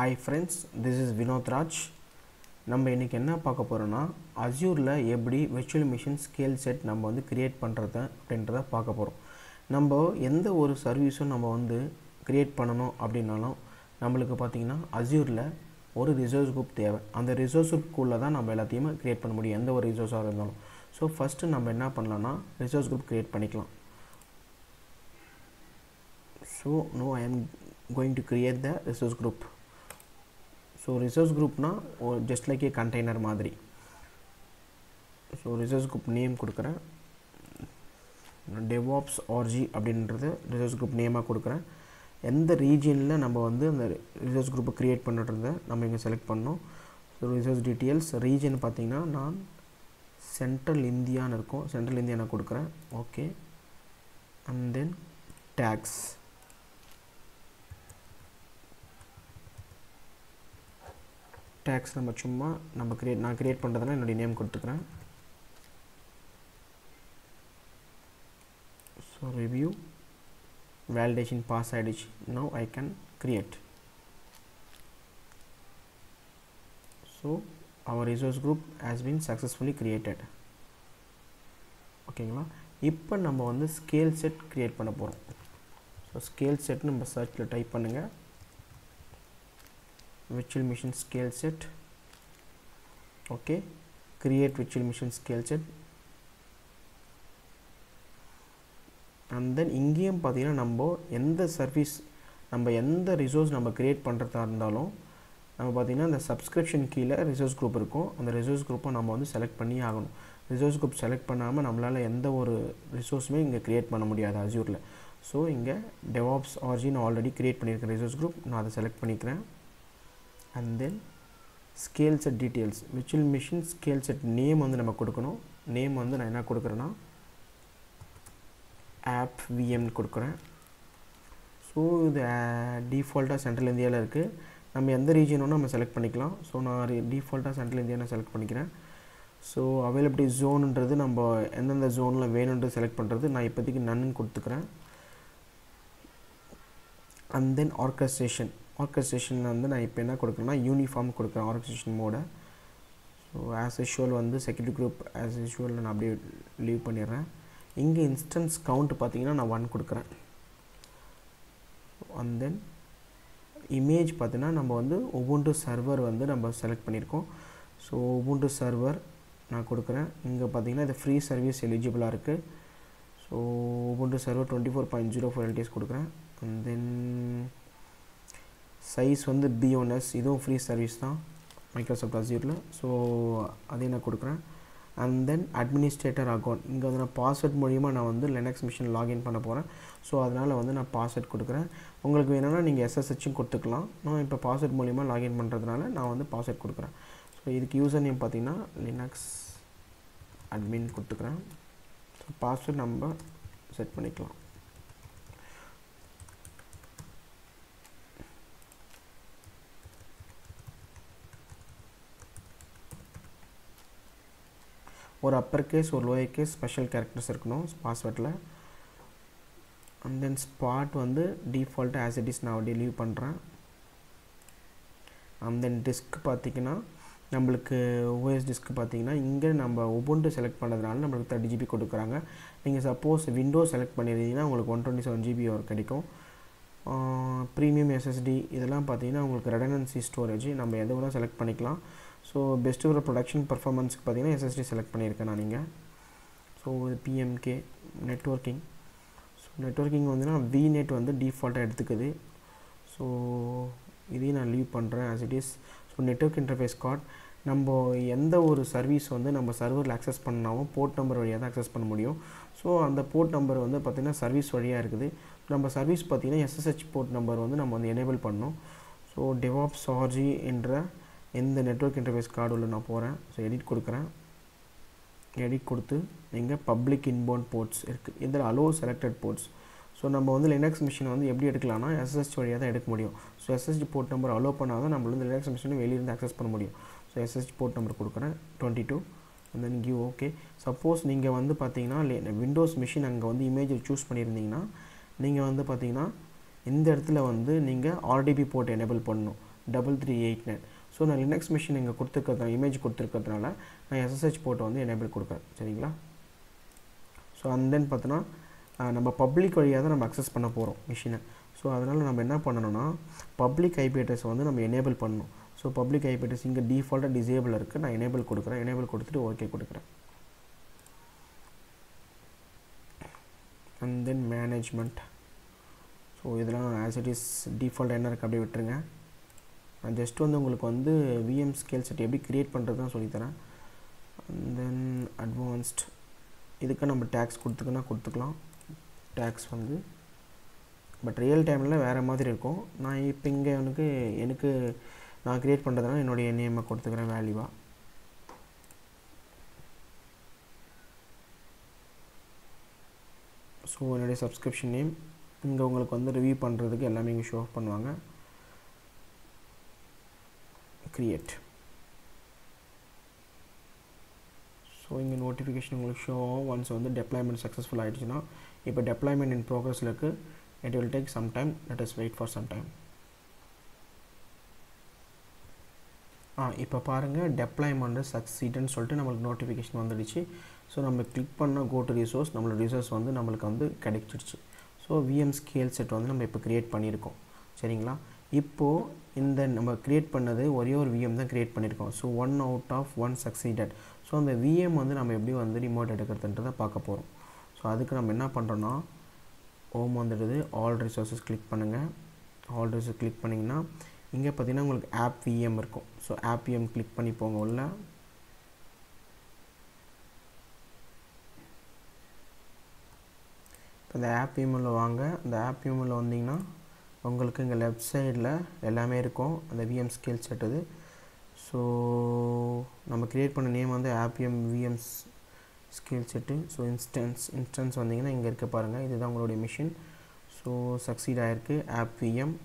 Hi friends, this is Vinod Raj. நம்ம இன்னைக்கு என்ன பார்க்க போறோம்னா Azureல எப்படி virtual machine scale set நம்ம வந்து கிரியேட் பண்றது அப்படின்றத பார்க்க போறோம். நம்ம எந்த ஒரு சர்வீஸும் நம்ம வந்து கிரியேட் பண்ணனும் அப்படினாலும் நமக்கு பாத்தீங்கன்னா Azureல ஒரு ரிசோர்ஸ் குரூப் தேவை. அந்த ரிசோர்ஸ் குரூப்புக்குள்ள தான் நம்ம எல்லாத்தையும் கிரியேட் பண்ண முடியும் எந்த ஒரு ரிசோர்ஸா இருந்தாலும். சோ ஃபர்ஸ்ட் நம்ம என்ன பண்ணலாம்னா ரிசோர்ஸ் குரூப் கிரியேட் பண்ணிக்கலாம். So now I am going to create the resource group. So resource group na just like a container madri. So resource group name கொடுக்கிறேன். DevOps org அப்படின்றது resource group name கொடுக்கிறேன். எந்த regionல நம்ம வந்து அந்த resource group create பண்ணிட்டறத நம்ம இங்க select பண்ணனும். So resource details region பாத்தீங்கன்னா நான் Central India ன்னு இருக்கும். Central India நான் கொடுக்கிறேன். Okay. And then tags. Tags நம்ம சும்மா நம்ம நான் கிரியேட் பண்றதனால என்னோட name கொடுத்துக்கறேன். So review validation pass ஆயிடுச்சு. Now I can create. So our resource group has been successfully created. ஓகேங்களா? இப்போ நம்ம வந்து scale set கிரியேட் பண்ண போறோம். So scale set நம்ம சர்ச்ல டைப் பண்ணுங்க. Virtual machine scale set. Okay, create virtual machine scale set. And then இங்கேயும் பாத்தீங்கன்னா நம்ம எந்த சர்வீஸ் நம்ம எந்த ரிசோர்ஸ் நம்ம கிரியேட் பண்றதா இருந்தாலும் நம்ம பாத்தீங்கன்னா அந்த சப்ஸ்கிரிப்ஷன் கீழ ரிசோர்ஸ் குரூப் இருக்கும். அந்த ரிசோர்ஸ் குரூப்பை நம்ம வந்து செலக்ட் பண்ணி ஆகணும். ரிசோர்ஸ் குரூப் செலக்ட் பண்ணாம நம்மளால எந்த ஒரு ரிசோர்ஸ்மே இங்க கிரியேட் பண்ண முடியாது Azureல. சோ இங்க DevOps org நான் ஆல்ரெடி கிரியேட் பண்ணிருக்க ரிசோர்ஸ் குரூப் நான் அதை செலக்ட் பண்ணிக்கிறேன். And then scale set details virtual machine scale set name வந்து நம்ம கொடுக்கணும். நேம் வந்து நான் என்ன கொடுக்கறேன்னா app vm கொடுக்கறேன். சோ இது டிஃபால்ட்டா சென்ட்ரல் இந்தியால இருக்கு. நம்ம எந்த ரீஜன் வேணா நம்ம செலக்ட் பண்ணிக்கலாம். சோ நான் டிஃபால்ட்டா சென்ட்ரல் இந்தியா நான் செலக்ட் பண்ணிக்கிறேன். சோ அவைலபிலிட்டி ஜோன்ன்றது நம்ம எந்தெந்த ஜோன்ல வேணும்னு செலக்ட் பண்றது நான் இப்போதைக்கு none கொடுத்துக்கறேன். And then orchestration வந்து நான் இப்போ என்ன கொடுக்கறேன்னா யூனிஃபார்ம் கொடுக்கறேன் ஆர்கனைசேஷன் மோட. ஸோ as usual வந்து செக்யூரிட்டி குரூப் as usual நான் அப்படியே லீவ் பண்ணிடுறேன். இங்க இன்ஸ்டன்ஸ் கவுண்ட் பாத்தீங்கன்னா நான் 1 கொடுக்கறேன். and then இமேஜ் பாத்தீங்கன்னா நம்ம வந்து Ubuntu சர்வர் வந்து நம்ம செலக்ட் பண்ணிருக்கோம். ஸோ Ubuntu சர்வர் நான் கொடுக்கறேன். இங்க பாத்தீங்கன்னா இது ஃப்ரீ சர்வீஸ் எலிஜிபிளா இருக்கு. ஸோ Ubuntu சர்வர் 24.04 LTS கொடுக்கறேன். and then size வந்து B1S இதுவும் ஃப்ரீ சர்வீஸ் தான் Microsoft Azureல. சோ அதை நான் கொடுக்கிறேன். and then administrator account இங்க வந்து நான் பாஸ்வேர்ட் மூலமா நான் வந்து Linux machine login பண்ண போறேன். சோ அதனால வந்து நான் பாஸ்வேர்ட் கொடுக்கிறேன். உங்களுக்கு வேணும்னா நீங்க SSH கொடுத்துக்கலாம். நான் இப்ப பாஸ்வேர்ட் மூலமா login பண்றதனால நான் வந்து பாஸ்வேர்ட் கொடுக்கிறேன். சோ இதுக்கு யூசர் நேம் பாத்தீங்கன்னா Linux admin கொடுத்துக்கிறேன். சோ பாஸ்வேர்ட் நம்ம செட் பண்ணிக்கலாம். ஒரு upper case ஒரு lower case special characters இருக்கணும் பாஸ்வேர்ட்ல. and then spot வந்து default as it is நான் அப்படியே லீவ் பண்றேன். and then disk பாத்தீங்கன்னா நமக்கு OS disk பாத்தீங்கன்னா இங்க நம்ம Ubuntu செலக்ட் பண்ணதுனால நமக்கு 30 GB கொடுக்கறாங்க. நீங்க சப்போஸ் Windows செலக்ட் பண்ணிருந்தீங்கன்னா உங்களுக்கு 127 GB கிடைக்கும். பிரீமியம் SSD இதெல்லாம் பாத்தீங்கன்னா உங்களுக்கு redundancy storage நம்ம எதை வேணா செலக்ட் பண்ணிக்கலாம். So best for production performance க்கு பாத்தீங்கன்னா SSD செலக்ட் பண்ணிருக்கேன் நான் இங்க. So PMK networking. So networking வந்துனா VNet வந்து டிஃபால்ட்டா எடுத்துக்குது. So இதை நான் லீவ் பண்றேன் as it is. So network interface card நம்ம எந்த ஒரு சர்வீஸ் வந்து நம்ம சர்வர்ல அக்சஸ் பண்ணாலும் போர்ட் நம்பர் வழியா தான் அக்சஸ் பண்ண முடியும். So அந்த போர்ட் நம்பர் வந்து பாத்தீங்கன்னா சர்வீஸ் வழியா இருக்குது. நம்ம சர்வீஸ் பாத்தீங்கன்னா SSH போர்ட் நம்பர் வந்து நம்ம வந்து எனேபிள் பண்ணனும். So DevOps org என்ற இந்த நெட்வொர்க் இன்டர்ஃபேஸ் கார்டு உள்ள நான் போறேன். சோ எடிட் கொடுக்கிறேன். எடிட் கொடுத்து இங்க பப்ளிக் இன்பவுண்ட் போர்ட்ஸ் இருக்கு. இதுல allow selected ports. சோ நம்ம வந்து Linux machine வந்து எப்படி எடுக்கலாம்னா SSH வழியா தான் எடுக்க முடியும். So SSH port number allow பண்ணாதான் நம்ம வந்து Linux machine வெளிய இருந்து அக்சஸ் பண்ண முடியும். சோ SSH போர்ட் நம்பர் கொடுக்கிறேன் 22 and then give okay. Suppose நீங்க வந்து பாத்தீங்கன்னா Windows machine அங்க வந்து இமேஜ் சூஸ் பண்ணிருந்தீங்கன்னா நீங்க வந்து பாத்தீங்கன்னா இந்த இடத்துல வந்து நீங்க RDP போர்ட் எனேபிள் பண்ணனும். 3389. ஸோ நான் லினக்ஸ் மிஷின் இங்கே கொடுத்துருக்கிறதுனால இமேஜ் கொடுத்துருக்கிறதுனால நான் எஸ்எஸ்ஹெச் போர்ட்டை வந்து எனேபிள் கொடுக்குறேன். சரிங்களா? ஸோ அண்ட் தென் பார்த்தோன்னா நம்ம பப்ளிக் வழியாக தான் நம்ம அக்சஸ் பண்ண போகிறோம் மிஷினை. ஸோ அதனால் நம்ம என்ன பண்ணணும்னா பப்ளிக் ஐபி அட்ரஸ் வந்து நம்ம எனேபிள் பண்ணணும். ஸோ பப்ளிக் ஐபி அட்ரஸ் இங்கே டிஃபால்ட்டாக டிசேபிள் இருக்குது. நான் எனேபிள் கொடுக்குறேன். எனேபிள் கொடுத்துட்டு ஓகே கொடுக்குறேன். And then management. ஸோ இதெல்லாம் ஆஸ் இட் இஸ் டிஃபால்ட் என்ன இருக்குது அப்படியே விட்டுருங்க. நான் ஜஸ்ட் வந்து உங்களுக்கு வந்து விஎம் ஸ்கேல் செட் எப்படி க்ரியேட் பண்ணுறது தான் சொல்லித்தரேன். அண்ட் தென் அட்வான்ஸ்ட் இதுக்கு நம்ம டேக்ஸ் கொடுத்துக்கலாம். டேக்ஸ் வந்து பட் ரியல் டைமில் வேறு மாதிரி இருக்கும். நான் இப்போ இங்கே எனக்கு நான் க்ரியேட் பண்ணுறதுனால என்னுடைய நேமை கொடுத்துக்கிறேன் வேல்யூவாக. ஸோ என்னுடைய சப்ஸ்கிரிப்ஷன் நேம் இங்கே உங்களுக்கு வந்து ரிவ்யூ பண்ணுறதுக்கு எல்லாமே இங்கே ஷோ பண்ணுவாங்க. க்ரியேட். ஸோ இங்கே நோட்டிஃபிகேஷன் உங்களுக்கு ஷோ ஒன்ஸ் வந்து டெப்ளாய்மெண்ட் சக்ஸஸ்ஃபுல் ஆகிடுச்சுன்னா இப்போ டெப்ளாய்மெண்ட் இன் ப்ரோக்ரஸில் இருக்குது. It will take some time. Let us wait for some time. இப்போ பாருங்கள் டெப்ளாய்மெண்ட் சக்சீடுன்னு சொல்லிட்டு நம்மளுக்கு நோட்டிஃபிகேஷன் வந்துடுச்சு. ஸோ நம்ம கிளிக் பண்ண கோ டு ரிசோர்ஸ் நம்மளோட ரிசோர்ஸ் வந்து நம்மளுக்கு வந்து கிடைச்சிடுச்சு. ஸோ விஎம் ஸ்கேல் செட் வந்து நம்ம இப்போ க்ரியேட் பண்ணியிருக்கோம். சரிங்களா? இப்போது இந்த நம்ம க்ரியேட் பண்ணது ஒரே ஒரு விஎம் தான் க்ரியேட் பண்ணியிருக்கோம். So 1 out of 1 succeeded. So அந்த விஎம் வந்து நம்ம எப்படி வந்து ரிமோட் எடுக்கிறதுன்றதை பார்க்க போகிறோம். ஸோ அதுக்கு நம்ம என்ன பண்ணுறோன்னா ஹோம் வந்துடுது. ஆல் ரிசோர்ஸஸ் கிளிக் பண்ணுங்கள். ஆல் ரிசோர்ஸ் கிளிக் பண்ணிங்கன்னா இங்கே பார்த்தீங்கன்னா உங்களுக்கு ஆப் விஎம் இருக்கும். ஸோ ஆப் விஎம் கிளிக் பண்ணி போங்க உள்ள. இப்போ இந்த ஆப் விஎம்மில் வாங்க. இந்த ஆப் விஎம்மில் வந்தீங்கன்னா உங்களுக்கு இங்கே லெஃப்ட் சைடில் எல்லாமே இருக்கும். அந்த விஎம் ஸ்கேல் செட் இது. ஸோ நம்ம க்ரியேட் பண்ண நேம் வந்து app VM VM scale set. So instance வந்தீங்கன்னா இங்கே இருக்க பாருங்கள். இதுதான் உங்களுடைய மிஷின். ஸோ சக்சீட் ஆகிருக்கு ஆப் விஎம்.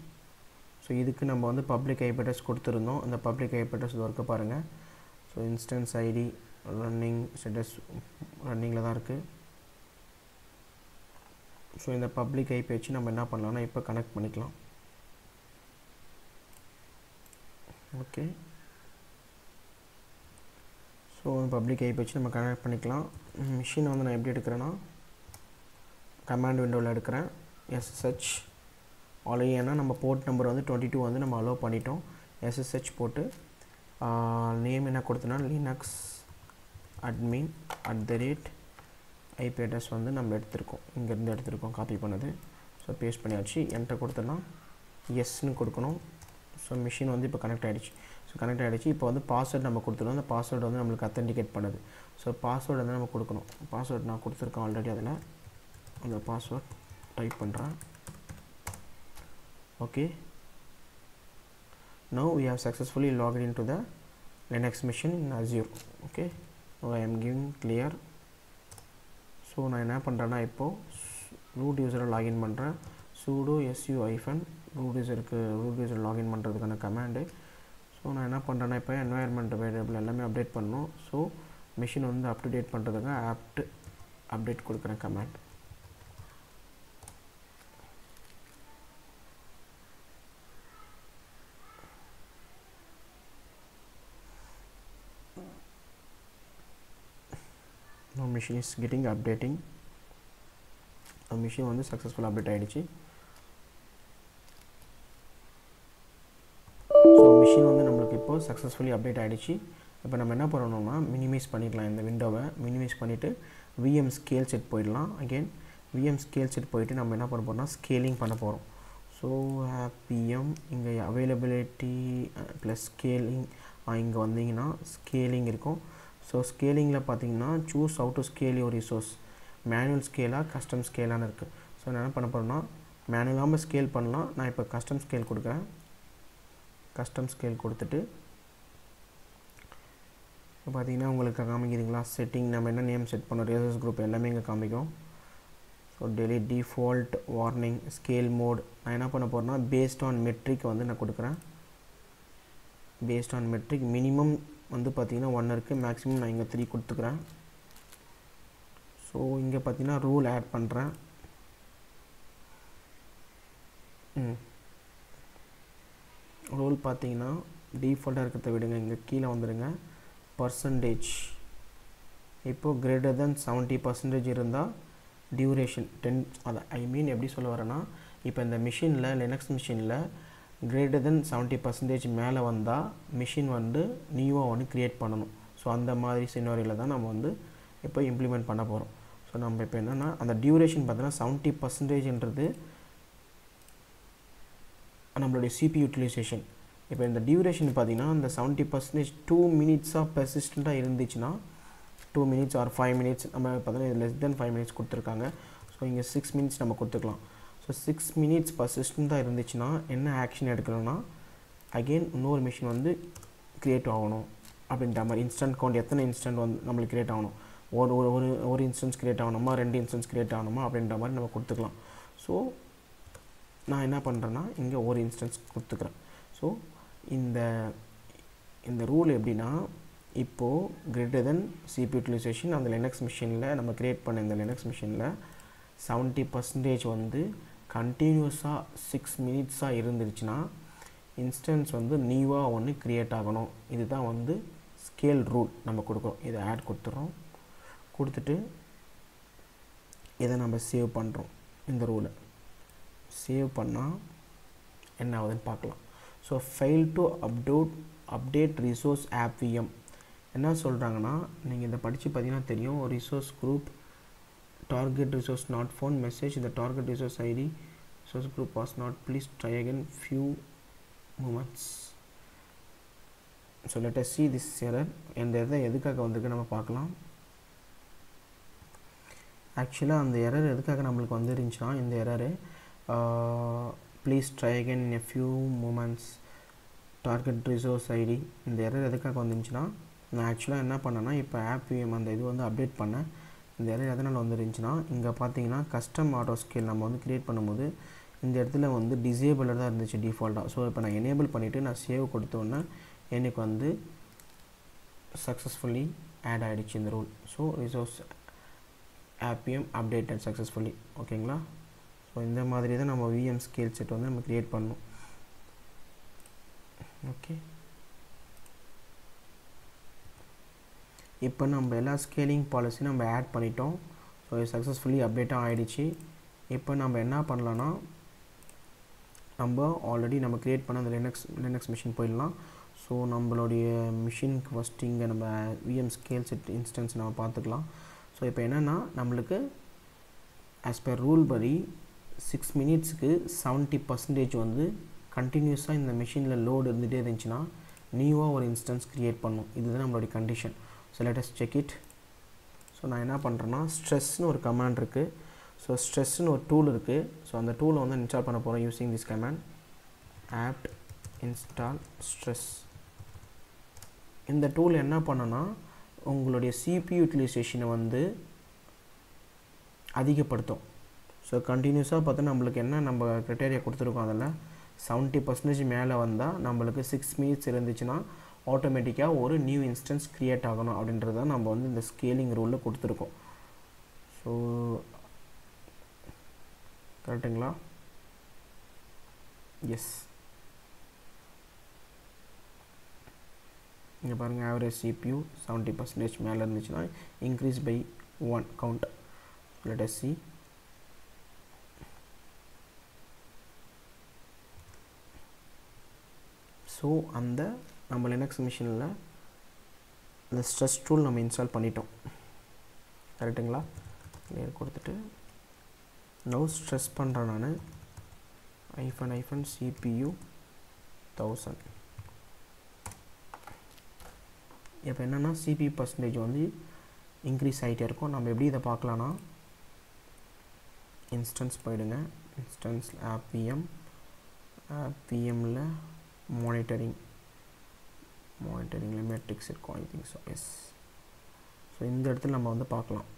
ஸோ இதுக்கு நம்ம வந்து பப்ளிக் ஐபி அட்ரஸ் கொடுத்துருந்தோம். அந்த பப்ளிக் ஐபி அட்ரஸ் ஒர்க்க பாருங்கள். So instance ID running status ரன்னிங்கில் தான் இருக்குது. ஸோ இந்த பப்ளிக் ஐபி வச்சு நம்ம என்ன பண்ணலாம்னா இப்போ கனெக்ட் பண்ணிக்கலாம். ஓகே. ஸோ பப்ளிக் ஐபி வச்சு நம்ம கனெக்ட் பண்ணிக்கலாம். மிஷினை வந்து நான் எப்படி எடுக்கிறேன்னா கமாண்ட் விண்டோவில் எடுக்கிறேன். எஸ்எஸ்ஹெச் ஆல்ரெடி ஏன்னா நம்ம போர்ட் நம்பர் வந்து 22 வந்து நம்ம அலோவ் பண்ணிட்டோம். எஸ்எஸ்ஹெச் போட்டு நேம் என்ன கொடுத்தோன்னா லினக்ஸ் அட்மின் ஐபி அட்ரஸ் வந்து நம்ம எடுத்திருக்கோம். இங்கேருந்து எடுத்திருக்கோம் காப்பி பண்ணது. ஸோ பேஸ்ட் பண்ணியாச்சு. என்கிட்ட கொடுத்தோன்னா எஸ்ன்னு கொடுக்கணும். ஸோ மிஷின் வந்து இப்போ கனெக்ட் ஆகிடுச்சு. ஸோ கனெக்ட் ஆகிடுச்சு. இப்போ வந்து பாஸ்வேர்டு நம்ம கொடுத்துருவோம். அந்த பாஸ்வேர்டு வந்து நம்மளுக்கு அத்தென்டிகேட் பண்ணுது. ஸோ பாஸ்வேர்டு வந்து நம்ம கொடுக்கணும். பாஸ்வேர்டு நான் கொடுத்துருக்கேன் ஆல்ரெடி. அதில் அந்த பாஸ்வேர்ட் டைப் பண்ணுறேன். okay, now we have successfully logged into the Linux machine in Azure. okay, now I am giving clear. so நான் என்ன பண்ணுறேன்னா இப்போது root user login பண்ணுறேன். sudo su root user login பண்ணுறதுக்கான கமாண்டு. ஸோ நான் என்ன பண்ணுறேன்னா இப்போ என்வாயர்மெண்ட் வேரியபிள் எல்லாமே அப்டேட் பண்ணணும். ஸோ மிஷின் வந்து அப் டு டேட் பண்ணுறதுக்கு apt அப்டேட் கொடுக்குறேன் command. now machine is getting updating. machine வந்து successful update ஆயிடுச்சு. ஸோ மிஷின் வந்து நம்மளுக்கு இப்போ சக்ஸஸ்ஃபுல்லி அப்டேட் ஆகிடுச்சு. இப்போ நம்ம என்ன பண்ணணும்னா மினிமைஸ் பண்ணிக்கலாம். இந்த விண்டோவை மினிமைஸ் பண்ணிவிட்டு விஎம் ஸ்கேல் செட் போயிடலாம். அகெயின் விஎம் ஸ்கேல் செட் போயிட்டு நம்ம என்ன பண்ண போகிறோம்னா ஸ்கேலிங் பண்ண போகிறோம். ஸோ பிஎம் இங்கே அவைலபிலிட்டி ப்ளஸ் ஸ்கேலிங் இங்கே வந்தீங்கன்னா ஸ்கேலிங் இருக்கும். ஸோ ஸ்கேலிங்கில் பார்த்தீங்கன்னா choose how to scale your resource, manual ஸ்கேலாக கஸ்டம் ஸ்கேலான்னு இருக்குது. ஸோ நான் என்ன பண்ண போகிறேன்னா மேனுவலாக ஸ்கேல் பண்ணலாம். நான் இப்போ கஸ்டம் ஸ்கேல் கொடுக்குறேன். கஸ்டம் ஸ்கேல் கொடுத்துட்டு இப்போ பார்த்தீங்கன்னா உங்களுக்கு காமிக்கிறீங்களா செட்டிங் நம்ம என்ன நேம் செட் பண்ணோம், ரிசோர்ஸ் குரூப் எல்லாமே இங்கே காமிக்கும். So delete default warning scale mode நான் என்ன பண்ண போகிறேன்னா பேஸ்ட் ஆன் மெட்ரிக் வந்து நான் கொடுக்குறேன். பேஸ்ட் ஆன் மெட்ரிக் மினிமம் வந்து பார்த்திங்கன்னா 1 இருக்குது, மேக்ஸிமம் நான் இங்கே 3 கொடுத்துக்கிறேன். ஸோ இங்கே பார்த்தீங்கன்னா ரூல் ஆட் பண்ணுறேன். ரூல் பார்த்தீங்கன்னா டிஃபால்ட்டாக இருக்கிறத விடுங்க, இங்கே கீழே வந்துடுங்க. பர்சன்டேஜ் இப்போது கிரேட்டர் தென் 70% இருந்தால் டியூரேஷன் 10, அதை ஐ மீன் எப்படி சொல்ல வரேன்னா, இப்போ இந்த மிஷினில் லினக்ஸ் மிஷினில் கிரேட்டர் தென் 70% மேலே வந்தால் மிஷின் வந்து நியூவாக ஒன்று க்ரியேட் பண்ணணும். ஸோ அந்த மாதிரி சினாரியில் தான் நம்ம வந்து இப்போ இம்ப்ளிமெண்ட் பண்ண போகிறோம். ஸோ நம்ம இப்போ என்னென்னா அந்த டியூரேஷன் பார்த்தோன்னா 70%ன்றது நம்மளுடைய சிபி யூட்டிலைசேஷன். இப்போ இந்த டியூரேஷன் பார்த்திங்கன்னா அந்த 70% 2 மினிட்ஸாக பெர்சிஸ்டண்ட்டாக இருந்துச்சுன்னா 2 மினிட்ஸ் ஆர் 5 மினிட்ஸ் நம்ம பார்த்தோன்னா இது லெஸ் தென் 5 மினிட்ஸ் கொடுத்துருக்காங்க. ஸோ இங்கே 6 மினிட்ஸ் நம்ம கொடுத்துக்கலாம். ஸோ 6 மினிட்ஸ் பர்சிஸ்டண்ட்டாக இருந்துச்சுன்னா என்ன ஆக்ஷன் எடுக்கணும்னா, அகெயின் இன்னொரு மிஷின் வந்து க்ரியேட் ஆகணும் அப்படின்ற மாதிரி. இன்ஸ்டன்ட் கவுண்ட் எத்தனை இன்ஸ்டன்ட் வந்து நம்மளுக்கு க்ரியேட் ஆகணும், ஒரு இன்ஸ்டன்ஸ் க்ரியேட் ஆகணுமா, 2 இன்ஸ்டன்ஸ் க்ரியேட் ஆகணுமா அப்படின்ற மாதிரி நம்ம கொடுத்துக்கலாம். ஸோ நான் என்ன பண்ணுறேன்னா இங்கே ஒரு இன்ஸ்டன்ஸ் கொடுத்துக்கிறேன். ஸோ இந்த ரூல் எப்படின்னா, இப்போது கிரேட்டர் தென் சிபி யூட்டிலைசேஷன் அந்த லினக்ஸ் மிஷினில் நம்ம க்ரியேட் பண்ண இந்த லினக்ஸ் மிஷினில் 70% வந்து கண்டினியூஸாக 6 மினிட்ஸாக இருந்துருச்சுன்னா இன்ஸ்டன்ஸ் வந்து நியூவாக ஒன்று க்ரியேட் ஆகணும். இதுதான் வந்து ஸ்கேல் ரூல் நம்ம கொடுக்குறோம். இதை ஆட் கொடுத்துட்றோம். கொடுத்துட்டு இதை நம்ம சேவ் பண்ணுறோம். இந்த ரூலை சேவ் பண்ணால் என்ன ஆகுதுன்னு பார்க்கலாம். So fail to update resource of VM என்ன சொல்கிறாங்கன்னா, நீங்கள் இதை படித்து பார்த்தீங்கன்னா தெரியும். Resource group target resource not found message the target resource id resource group was not, please try again few moments. So let us see this error. இந்த இதை எதுக்காக வந்திருக்கு நம்ம பார்க்கலாம். ஆக்சுவலாக அந்த எரர் எதுக்காக நம்மளுக்கு வந்துருந்துச்சுன்னா, இந்த error please try again in a few moments target resource ID, இந்த எரர் எதுக்காக வந்துருந்துச்சுன்னா, நான் ஆக்சுவலாக என்ன பண்ணேன்னா இப்போ ஆப் விஎம் அந்த இது வந்து அப்டேட் பண்ணேன். இந்த எரர் எதனால் வந்துருந்துச்சுன்னா, இங்கே பார்த்தீங்கன்னா கஸ்டம் ஆட்டோ ஸ்கேல் நம்ம வந்து க்ரியேட் பண்ணும்போது இந்த இடத்துல வந்து டிசேபிளாக தான் இருந்துச்சு டிஃபால்ட்டாக. ஸோ இப்போ நான் எனேபிள் பண்ணிவிட்டு நான் சேவ் கொடுத்தோன்னே எனக்கு வந்து சக்ஸஸ்ஃபுல்லி ஆட் ஆகிடுச்சு இந்த rule. So resource app VM updated successfully. ஓகேங்களா. ஸோ இந்த மாதிரி தான் நம்ம விஎம் ஸ்கேல் செட் வந்து நம்ம க்ரியேட் பண்ணணும். ஓகே, இப்போ நம்ம எல்லா ஸ்கேலிங் பாலிசியும் நம்ம ஆட் பண்ணிட்டோம். ஸோ இது சக்ஸஸ்ஃபுல்லி அப்டேட்டாக ஆகிடுச்சு. இப்போ நம்ம என்ன பண்ணலான்னா, நம்ம ஆல்ரெடி நம்ம க்ரியேட் பண்ண அந்த லினக்ஸ் மிஷின் போயிடலாம். ஸோ நம்மளுடைய மிஷினுக்கு ஃபஸ்ட்டு இங்கே நம்ம விஎம் ஸ்கேல் செட் இன்ஸ்டன்ஸ் நம்ம பார்த்துக்கலாம். ஸோ இப்போ என்னென்னா, நம்மளுக்கு ஆஸ் பர் ரூல் படி 6 மினிட்ஸுக்கு 70% வந்து கண்டினியூஸாக இந்த மிஷினில் லோடு இருந்துகிட்டே இருந்துச்சுன்னா நியூவாக ஒரு இன்ஸ்டன்ஸ் க்ரியேட் பண்ணணும். இதுதான் நம்மளுடைய condition. So let as check it. So நான் என்ன பண்ணுறேன்னா, ஸ்ட்ரெஸ்னு ஒரு கமாண்ட் இருக்குது. ஸோ ஸ்ட்ரெஸ்னு ஒரு டூல் இருக்குது. ஸோ அந்த டூலை வந்து இன்ஸ்டால் பண்ண போகிறோம் using this command apt install stress. இந்த டூல் என்ன பண்ணனா, உங்களுடைய CPU யூட்டிலைசேஷனை வந்து அதிகப்படுத்தும். ஸோ கண்டினியூஸாக பார்த்தா நம்மளுக்கு என்ன நம்ம க்ரைட்டேரியா கொடுத்துருக்கோம், அதில் 70% மேலே வந்தால் நம்மளுக்கு 6 மினிட்ஸ் இருந்துச்சுன்னா ஆட்டோமேட்டிக்காக ஒரு நியூ இன்ஸ்டன்ஸ் க்ரியேட் ஆகணும் அப்படின்றத நம்ம வந்து இந்த ஸ்கேலிங் ரூலில் கொடுத்துருக்கோம். ஸோ கரெக்டுங்களா? எஸ். இங்கே பாருங்கள், ஆவரேஜ் CPU 70% மேலே இருந்துச்சுன்னா increase by 1 count. Let us see. So அந்த நம்ம லினக்ஸ் மிஷினில் இந்த ஸ்ட்ரெஸ் டூல் நம்ம இன்ஸ்டால் பண்ணிட்டோம். கரெக்டுங்களா? கிளியர் கொடுத்துட்டு நவ் ஸ்ட்ரெஸ் பண்ணுறேன் நான் -CPU 1000. இப்போ என்னென்னா CPU பர்சன்டேஜ் வந்து இன்க்ரீஸ் ஆகிட்டே இருக்கும். நம்ம எப்படி இதை பார்க்கலான்னா, இன்ஸ்டன்ஸ் போயிடுங்க, இன்ஸ்டன்ஸ் ஆப்பிஎம்மில் மானிட்டரிங்கில் மேட்ரிக்ஸ் இருக்கும், I think so. Yes. So இந்த இடத்துல நம்ம வந்து பார்க்கலாம்.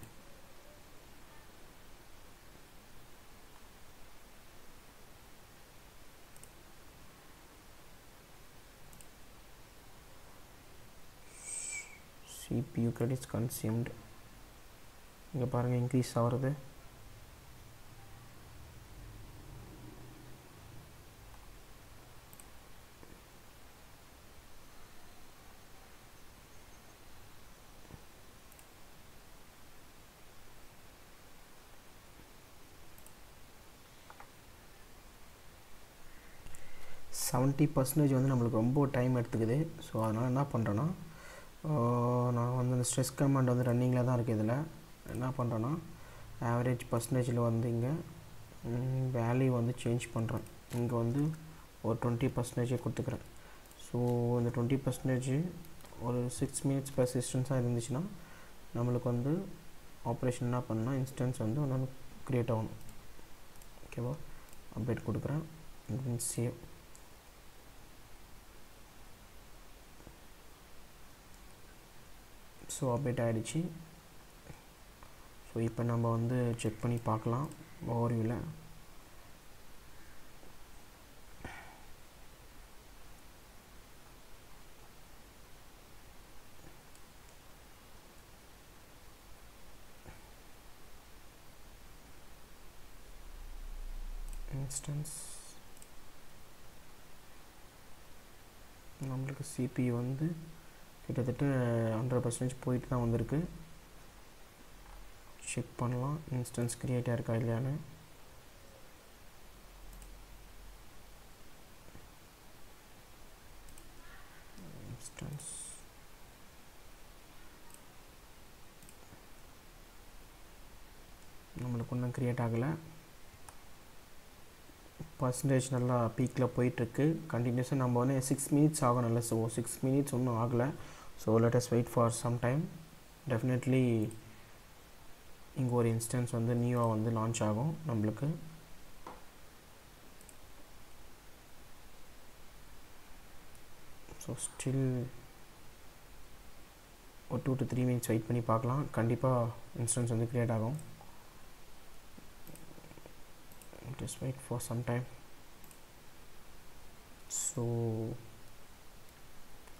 CPU credits consumed. இங்கே பாருங்கள் இன்க்ரீஸ் ஆகிறது. 70% வந்து நம்மளுக்கு ரொம்ப டைம் எடுத்துக்குது. ஸோ அதனால் என்ன பண்ணுறேன்னா, நான் வந்து அந்த ஸ்ட்ரெஸ் கமாண்ட் வந்து ரன்னிங்கில் தான் இருக்குது. இதில் என்ன பண்ணுறேன்னா, ஆவரேஜ் பர்சன்டேஜில் வந்து இங்கே வேல்யூ வந்து சேஞ்ச் பண்ணுறேன். இங்கே வந்து ஒரு 20% கொடுத்துக்கிறேன். ஸோ இந்த 20% ஒரு 6 minutes பர்சிஸ்டன்ஸாக இருந்துச்சுன்னா நம்மளுக்கு வந்து ஆப்ரேஷன் என்ன பண்ணால் இன்ஸ்டன்ஸ் வந்து ஒன்று க்ரியேட் ஆகணும். ஓகேவா? அப்டேட் கொடுக்குறேன். சேவ். ஸோ அப்டேட் ஆகிடுச்சு. ஸோ இப்போ நம்ம வந்து செக் பண்ணி பார்க்கலாம் ஓவர்வியூவில். இன்ஸ்டன்ஸ் நம்மளுக்கு CPU வந்து கிட்டத்தட்ட 100% போயிட்டு தான் வந்திருக்கு. செக் பண்ணலாம் இன்ஸ்டன்ஸ் க்ரியேட் ஆகிருக்கா இல்லையான்னு. இன்ஸ்டன்ஸ் நம்மளுக்கு ஒன்றும் க்ரியேட் ஆகலை. பர்சன்டேஜ் நல்லா பீக்கில் போயிட்டுருக்கு. கண்டினியூஸாக நம்ம வந்து 6 minutes ஆகணும்ல. ஸோ 6 minutes ஒன்றும் ஆகலை. So let us wait for some time. Definitely இங்கே ஒரு இன்ஸ்டன்ஸ் வந்து நியூவாக வந்து லான்ச் ஆகும் நம்மளுக்கு. ஸோ ஸ்டில் ஒரு 2 to 3 minutes வெயிட் பண்ணி பார்க்கலாம். கண்டிப்பாக இன்ஸ்டன்ஸ் வந்து க்ரியேட் ஆகும். Just wait for some time. So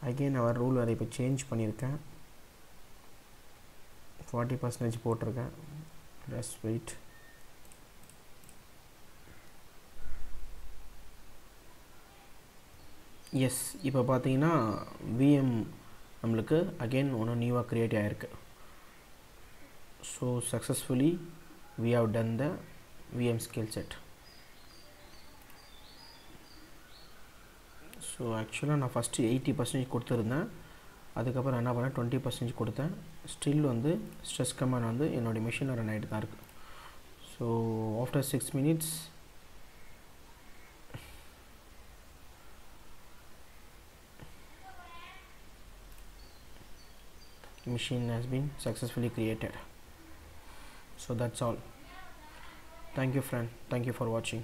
again our rule அதை இப்போ சேஞ்ச் பண்ணியிருக்கேன். 40% போட்டிருக்கேன். Just wait. எஸ், இப்போ பார்த்தீங்கன்னா VM நம்மளுக்கு அகெயின் ஒன்று நியூவாக க்ரியேட் ஆகிருக்கு. So successfully we have done the VM skill set. So ஆக்சுவலாக நான் ஃபஸ்ட்டு 80% கொடுத்துருந்தேன். அதுக்கப்புறம் என்ன பண்ணேன் 20% கொடுத்தேன். ஸ்டில் வந்து ஸ்ட்ரெஸ் கமாண்ட் வந்து என்னோடய மிஷினில் ரன் ஆகிட்டு தான் இருக்குது. So after 6 minutes machine has been successfully created. So that's all. Thank you friend. Thank you for watching.